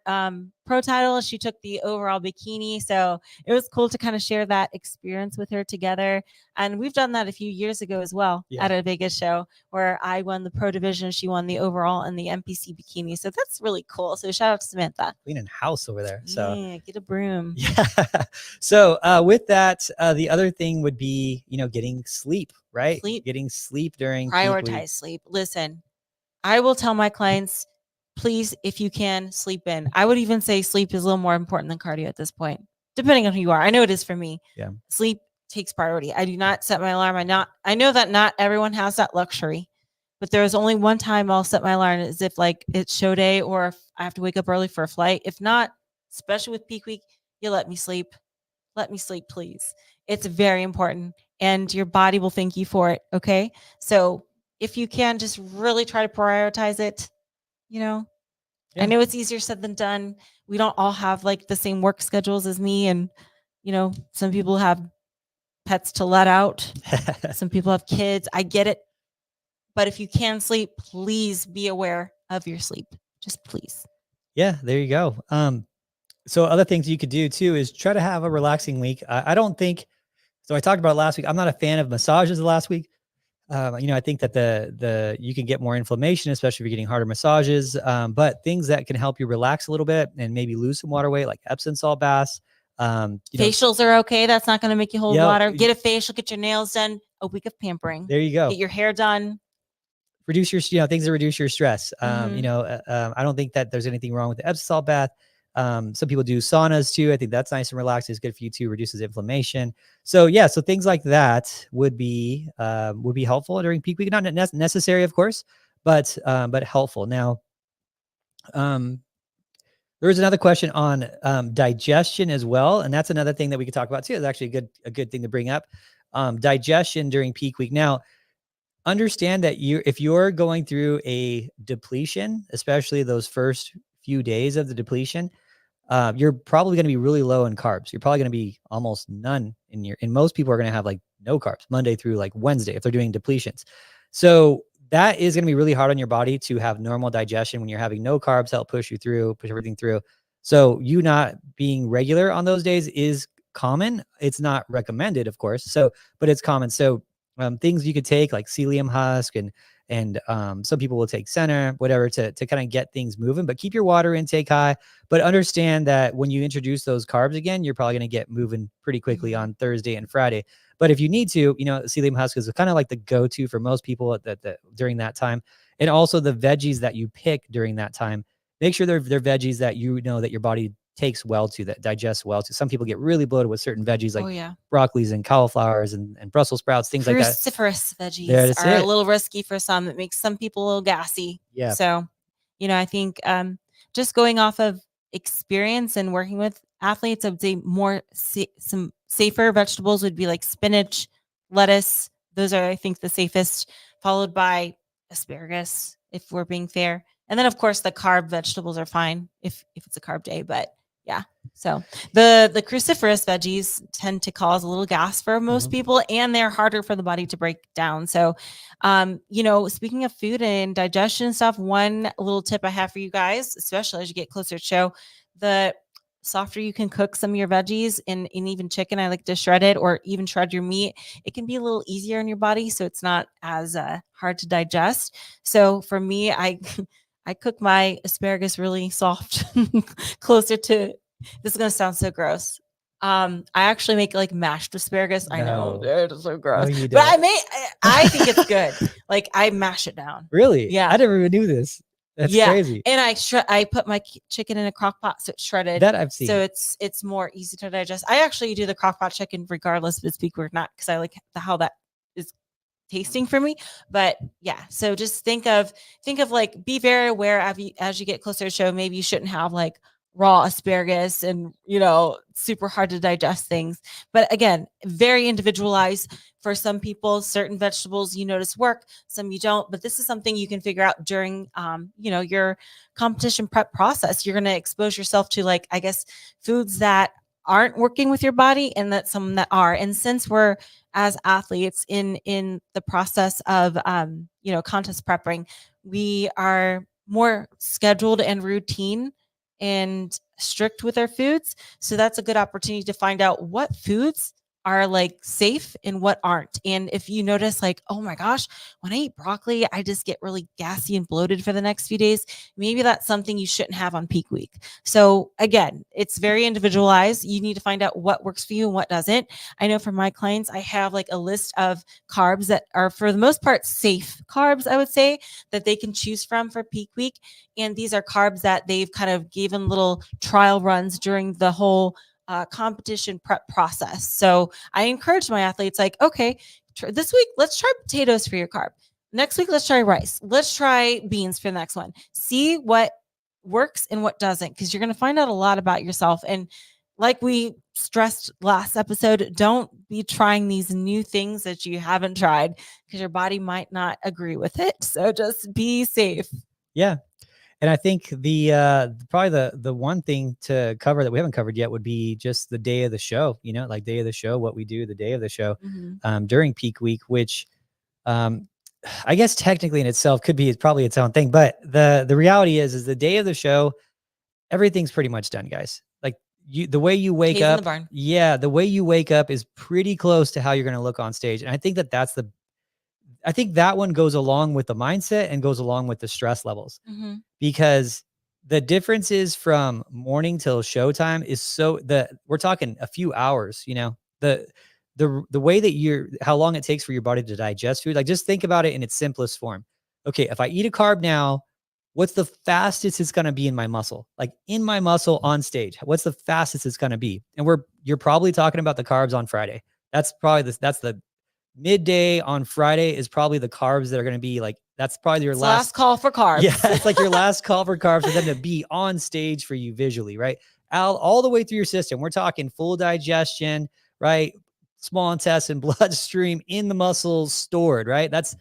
pro title. She took the overall bikini. So it was cool to kind of share that experience with her together. And we've done that a few years ago as well at a Vegas show where I won the pro division, she won the overall and the NPC bikini. So that's really cool. So shout out to Samantha. Cleaning house over there. So yeah, get a broom. yeah. So with that, the other thing would be, getting sleep, right? Sleep. Getting sleep during peak week. Prioritize sleep. Listen, I will tell my clients, please, if you can, sleep in. I would even say sleep is a little more important than cardio at this point, depending on who you are. I know it is for me. Yeah. Sleep takes priority. I do not set my alarm. I know that not everyone has that luxury, but there is only one time I'll set my alarm is if like it's show day or if I have to wake up early for a flight. If not, especially with peak week, you let me sleep. Let me sleep, please. It's very important and your body will thank you for it. Okay. So if you can just really try to prioritize it, yeah. I know it's easier said than done. We don't all have like the same work schedules as me. And, some people have pets to let out. Some people have kids. I get it. But if you can sleep, please be aware of your sleep. Just please. Yeah, there you go. So other things you could do too is try to have a relaxing week. I don't think so. I talked about last week. I'm not a fan of massages last week. I think that the you can get more inflammation, especially if you're getting harder massages. But things that can help you relax a little bit and maybe lose some water weight, like Epsom salt baths. Facials are okay. That's not going to make you hold water. Get a facial, get your nails done. A week of pampering. There you go. Get your hair done. Reduce your, things that reduce your stress. I don't think that there's anything wrong with the Epsom salt bath. Some people do saunas too. I think that's nice and relaxing. It's good for you too. Reduces inflammation. So yeah, so things like that would be helpful during peak week. Not necessary, of course, but helpful. Now, there was another question on digestion as well, and that's another thing that we could talk about too. It's actually a good thing to bring up. Digestion during peak week. Now, understand that if you're going through a depletion, especially those first few days of the depletion, you're probably going to be really low in carbs. You're probably going to be almost none and most people are going to have like no carbs Monday through like Wednesday if they're doing depletions. So that is going to be really hard on your body to have normal digestion when you're having no carbs, help push everything through. So you not being regular on those days is common. It's not recommended, of course. So, but it's common. So things you could take like psyllium husk and some people will take center, whatever, to kind of get things moving, but keep your water intake high. But understand that when you introduce those carbs again, you're probably going to get moving pretty quickly on Thursday and Friday. But if you need to, psyllium husk is kind of like the go-to for most people during that time. And also the veggies that you pick during that time, make sure they're veggies that that your body takes well to, that digests well to. Some people get really bloated with certain veggies like broccolis and cauliflowers and Brussels sprouts, things like that. Cruciferous veggies are a little risky for some. It makes some people a little gassy. Yeah. So, I think just going off of experience and working with athletes, I would say some safer vegetables would be like spinach, lettuce. Those are, I think, the safest, followed by asparagus, if we're being fair. And then, of course, the carb vegetables are fine if it's a carb day, but yeah. So the cruciferous veggies tend to cause a little gas for most people, and they're harder for the body to break down. So, speaking of food and digestion stuff, one little tip I have for you guys, especially as you get closer to show, the softer you can cook some of your veggies and even chicken, I like to shred it or even shred your meat. It can be a little easier on your body, so it's not as hard to digest. So for me, I cook my asparagus really soft, closer to, this is going to sound so gross. I actually make like mashed asparagus. I know it's so gross, but I think it's good. Like I mash it down. Really? Yeah. I never even knew this. That's crazy. And I put my chicken in a crock pot, so it's shredded. That I've seen. So it's more easy to digest. I actually do the crock pot chicken regardless if it's peak or not, because I like how that is tasting for me. But yeah, so just think of like, be very aware as you get closer to show. Maybe you shouldn't have like raw asparagus and super hard to digest things. But again, very individualized. For some people, certain vegetables you notice work, some you don't. But this is something you can figure out during your competition prep process. You're going to expose yourself to, like, I guess, foods that aren't working with your body and that some that are. And since we're, as athletes, in the process of contest prepping, we are more scheduled and routine and strict with our foods. So that's a good opportunity to find out what foods are like safe and what aren't. And if you notice, like, oh my gosh, when I eat broccoli, I just get really gassy and bloated for the next few days, maybe that's something you shouldn't have on peak week. So again, it's very individualized. You need to find out what works for you and what doesn't. I know for my clients, I have like a list of carbs that are for the most part safe carbs, I would say, that they can choose from for peak week. And these are carbs that they've kind of given little trial runs during the whole competition prep process. So I encourage my athletes, like, okay, this week, let's try potatoes for your carb. Next week, let's try rice. Let's try beans for the next one. See what works and what doesn't, because you're going to find out a lot about yourself. And like we stressed last episode, don't be trying these new things that you haven't tried because your body might not agree with it. So just be safe. Yeah. And I think the probably the one thing to cover that we haven't covered yet would be just the day of the show, like day of the show, what we do the day of the show during peak week, which I guess technically in itself could be probably its own thing. But the reality is the day of the show, everything's pretty much done, guys. Like the way you wake up, the way you wake up is pretty close to how you're going to look on stage. And I think I think that one goes along with the mindset and goes along with the stress levels, because the differences from morning till showtime is we're talking a few hours, the way that how long it takes for your body to digest food. Like, just think about it in its simplest form. Okay, if I eat a carb now, what's the fastest it's going to be in my muscle? Like in my muscle on stage, what's the fastest it's going to be? And you're probably talking about the carbs on Friday. That's the midday on Friday is probably the carbs that are going to be like, that's probably your last call for carbs. Yeah, it's like your last call for carbs for them to be on stage for you visually, right? All the way through your system. We're talking full digestion, right? Small intestine, bloodstream, in the muscles, stored, right? That's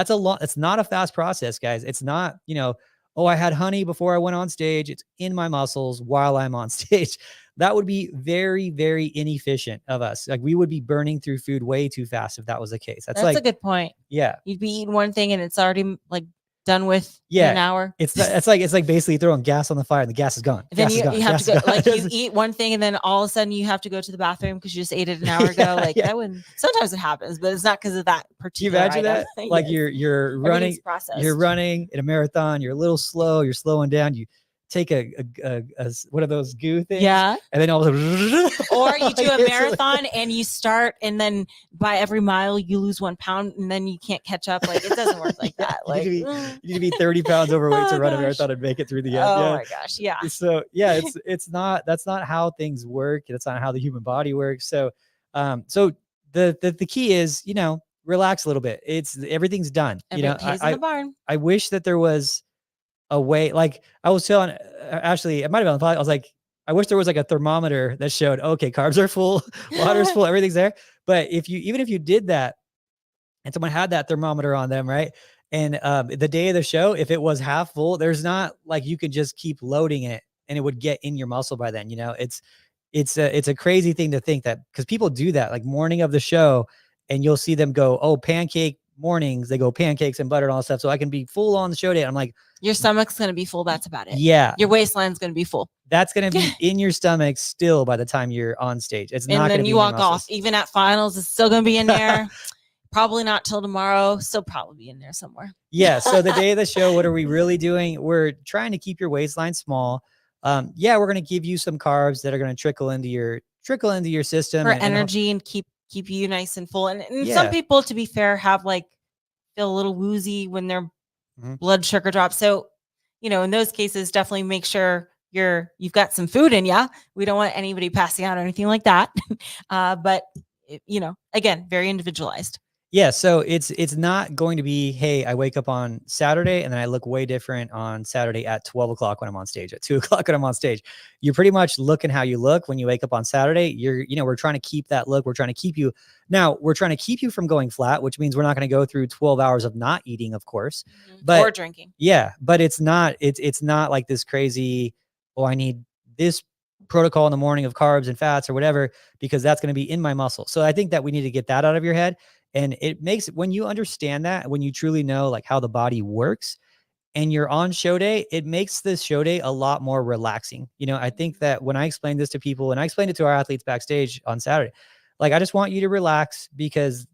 a lot. It's not a fast process, guys. It's not, oh, I had honey before I went on stage. It's in my muscles while I'm on stage. That would be very, very inefficient of us. Like, we would be burning through food way too fast if that was the case. That's like a good point. Yeah. You'd be eating one thing and it's already like done with in an hour. It's like basically throwing gas on the fire and the gas is gone. Then you have to go, like, you eat one thing and then all of a sudden you have to go to the bathroom because you just ate it an hour ago. Like that wouldn't, sometimes it happens, but it's not because of that particular You imagine item. that? Like you're running in a marathon, you're a little slow, you're slowing down, you take a what are those goo things? Yeah. And then all of a sudden, or you do a marathon and you start, and then by every mile you lose 1 pound and then you can't catch up. Like, it doesn't work like that. Like, you need to be 30 pounds overweight to run a marathon and make it through the end. Oh my gosh. Yeah. So that's not how things work. That's not how the human body works. So, the key is, relax a little bit. Everything's done. Pays in the barn. I wish that there was a way, like I was telling Ashley, it might have been on the podcast, I was like, I wish there was like a thermometer that showed, okay, carbs are full, water's full, everything's there. But even if you did that and someone had that thermometer on them, right? And the day of the show, if it was half full, there's not like you could just keep loading it and it would get in your muscle by then. It's a crazy thing to think that, because people do that like morning of the show, and you'll see them go, oh, pancake mornings, they go pancakes and butter and all that stuff, so I can be full on the show day. I'm like, your stomach's going to be full. That's about it. Yeah. Your waistline's going to be full. That's going to be in your stomach still by the time you're on stage. It's not going to be. And then you walk off. Even at finals, it's still going to be in there. Probably not till tomorrow. Still probably be in there somewhere. Yeah. So the day of the show, what are we really doing? We're trying to keep your waistline small. We're going to give you some carbs that are going to trickle into your system for energy and keep you nice and full. And some people, to be fair, have like feel a little woozy when their blood sugar drops. So, in those cases, definitely make sure you've got some food in ya. We don't want anybody passing out or anything like that. But again, very individualized. Yeah. So it's not going to be, hey, I wake up on Saturday and then I look way different on Saturday at 12 o'clock when I'm on stage, at 2 o'clock when I'm on stage. You're pretty much looking how you look when you wake up on Saturday. We're trying to keep that look. We're trying to keep you from going flat, which means we're not going to go through 12 hours of not eating, of course, or drinking. Yeah. But it's not like this crazy, oh, I need this protocol in the morning of carbs and fats or whatever, because that's going to be in my muscle. So I think that we need to get that out of your head. And it makes, when you understand that, when you truly know like how the body works, and you're on show day, it makes this show day a lot more relaxing. I think that when I explain this to people, and I explained it to our athletes backstage on Saturday, like, I just want you to relax because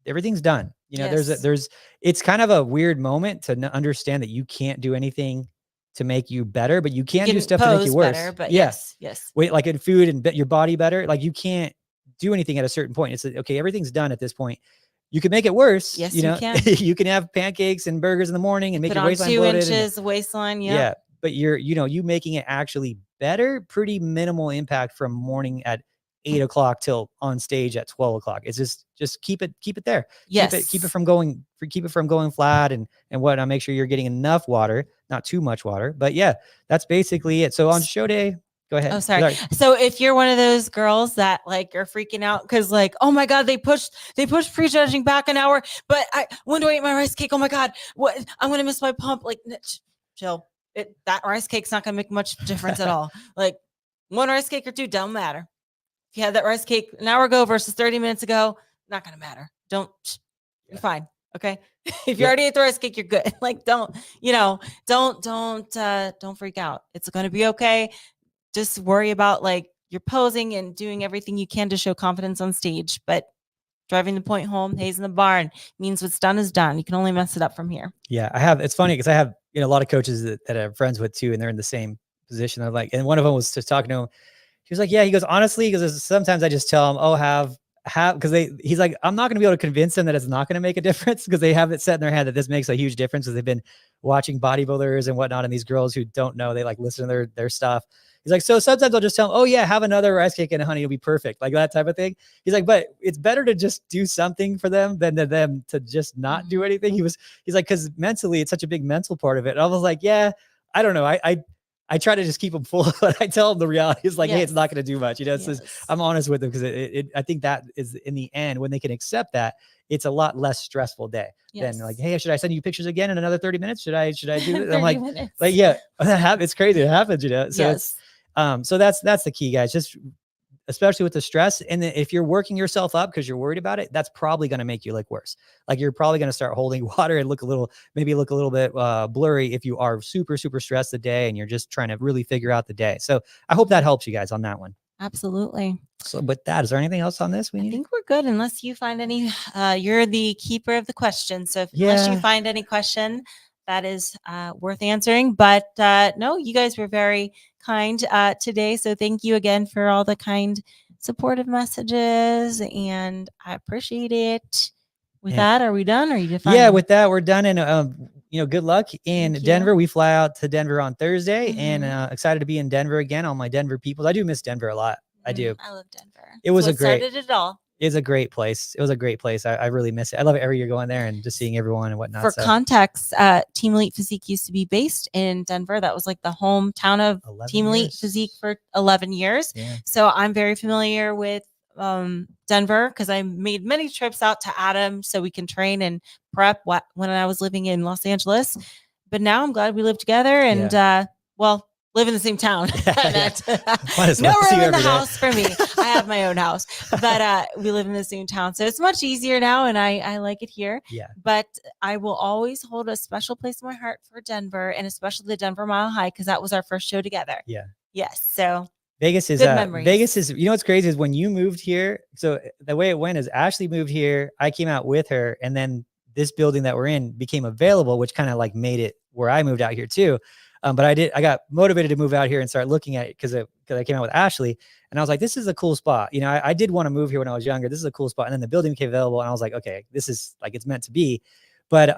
everything's done. Yes. It's kind of a weird moment to understand that you can't do anything to make you better, but you You can do can stuff to make you pose better, worse. but Yeah. yes, yes. Wait, like in food and your body better. Like, you can't do anything at a certain point. It's like, okay, everything's done at this point. You can make it worse. Yes, you can. You can have pancakes and burgers in the morning and make Put your on waistline 2 bloated. And inches waistline. Yep. yeah, but you making it actually better, pretty minimal impact from morning at 8 o'clock till on stage at 12 o'clock. It's just keep it there. Yes. Keep it from going flat and whatnot. Make sure you're getting enough water, not too much water. But yeah, that's basically it. So on show day, go ahead. Oh, sorry. So if you're one of those girls that like are freaking out because like, oh my God, they pushed prejudging back an hour, but when do I eat my rice cake? Oh my God, what, I'm gonna miss my pump. Like, chill. That rice cake's not gonna make much difference at all. Like, one rice cake or two don't matter. If you had that rice cake an hour ago versus 30 minutes ago, not gonna matter. You're fine. Okay. If you already ate the rice cake, you're good. Like, don't freak out. It's gonna be okay. Just worry about like you're posing and doing everything you can to show confidence on stage, but driving the point home, Hayes in the barn, means what's done is done. You can only mess it up from here. Yeah, it's funny because I have a lot of coaches that I'm friends with too, and they're in the same position. I'm like, and one of them was just talking to him. He was like, yeah, he goes, honestly, because sometimes I just tell them, oh, have, because he's like, I'm not going to be able to convince them that it's not going to make a difference because they have it set in their head that this makes a huge difference because they've been watching bodybuilders and whatnot. And these girls who don't know, they like listen to their stuff. He's like, so sometimes I'll just tell them, oh yeah, have another rice cake and honey, it'll be perfect. Like that type of thing. He's like, but it's better to just do something for them than to them to just not do anything. He's like, cause mentally it's such a big mental part of it. And I was like, yeah, I don't know. I try to just keep them full, but I tell them the reality is like, hey, it's not going to do much. It's just, I'm honest with them because I think that is in the end, when they can accept that, it's a lot less stressful day than like, hey, should I send you pictures again in another 30 minutes? Should I do it? I'm like, yeah, it's crazy. It happens, So it's, so that's the key, guys. Just especially with the stress. And then if you're working yourself up because you're worried about it, that's probably going to make you look worse. Like you're probably going to start holding water and look a little bit blurry if you are super, super stressed the day and you're just trying to really figure out the day. So I hope that helps you guys on that one. Absolutely. So with that, is there anything else on this? I think we're good unless you find any, you're the keeper of the question. So unless you find any question that is worth answering, but no, you guys were very kind today. So thank you again for all the kind supportive messages and I appreciate it. With that, are we done? Or are you defining? Yeah, with that, we're done. And good luck in Denver. We fly out to Denver on Thursday and excited to be in Denver again. All my Denver people. I do miss Denver a lot. I do. I love Denver. It was started it all. It's a great place. It was a great place. I really miss it. I love it every year going there and just seeing everyone and whatnot. For context, Team Elite Physique used to be based in Denver. That was like the hometown of Team Elite Physique for 11 years. Yeah. So I'm very familiar with Denver because I made many trips out to Adam so we can train and prep when I was living in Los Angeles. But now I'm glad we live together and live in the same town. No room in the house for me. I have my own house, but we live in the same town. So it's much easier now and I like it here. Yeah. But I will always hold a special place in my heart for Denver and especially the Denver Mile High because that was our first show together. Yeah. Yes. So Vegas is what's crazy is when you moved here. So the way it went is Ashley moved here. I came out with her and then this building that we're in became available, which kind of like made it where I moved out here too. But I got motivated to move out here and start looking at it because I came out with Ashley and I was like, this is a cool spot. I did want to move here when I was younger. This is a cool spot. And then the building became available and I was like, okay, this is like, it's meant to be. But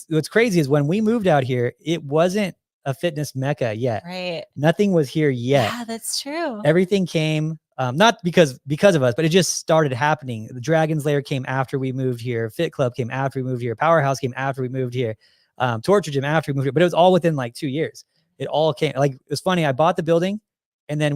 what's crazy is when we moved out here, it wasn't a fitness mecca yet. Right. Nothing was here yet. Yeah, that's true. Everything came, not because of us, but it just started happening. The Dragon's Lair came after we moved here. Fit Club came after we moved here. Powerhouse came after we moved here. Torture Gym after we moved here, but it was all within like 2 years. It all came like, it was funny. I bought the building and then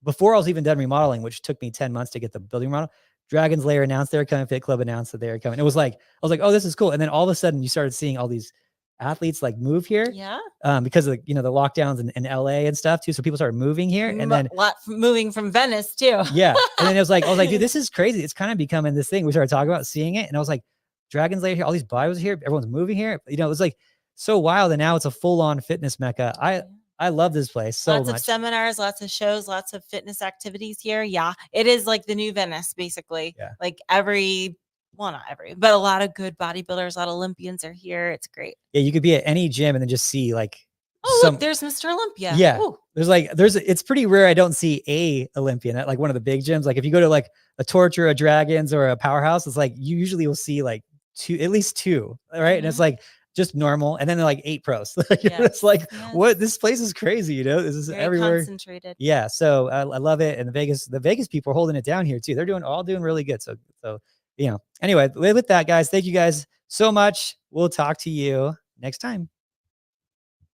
before I was even done remodeling, which took me 10 months to get the building remodel, Dragon's Lair announced they were coming. Fit Club announced that they were coming. It was like, I was like, oh, this is cool. And then all of a sudden you started seeing all these athletes like move here. Yeah. Because of the lockdowns in LA and stuff too. So people started moving here and then moving from Venice too. Yeah. And then I was like, dude, this is crazy. It's kind of becoming this thing. We started talking about seeing it. And I was like, Dragon's Lair here, all these bodies here, everyone's moving here. It was like, so wild. And now it's a full-on fitness mecca. I love this place so Lots much. of seminars, lots of shows, lots of fitness activities here. Yeah, it is like the new Venice, basically. Yeah. Like not every, but a lot of good bodybuilders, a lot of Olympians are here. It's great. Yeah, you could be at any gym and then just see like look, there's Mr. Olympia. Yeah. Ooh. It's pretty rare. I don't see a Olympian at like one of the big gyms. Like if you go to like a Torch or a Dragons or a Powerhouse, it's like you usually will see like at least two, right? And it's like just normal. And then they're like 8 pros. It's like, what? This place is crazy. This is very everywhere. Concentrated. Yeah. So I love it. And the Vegas people are holding it down here too. They're all doing really good. So, anyway, with that, guys, thank you guys so much. We'll talk to you next time.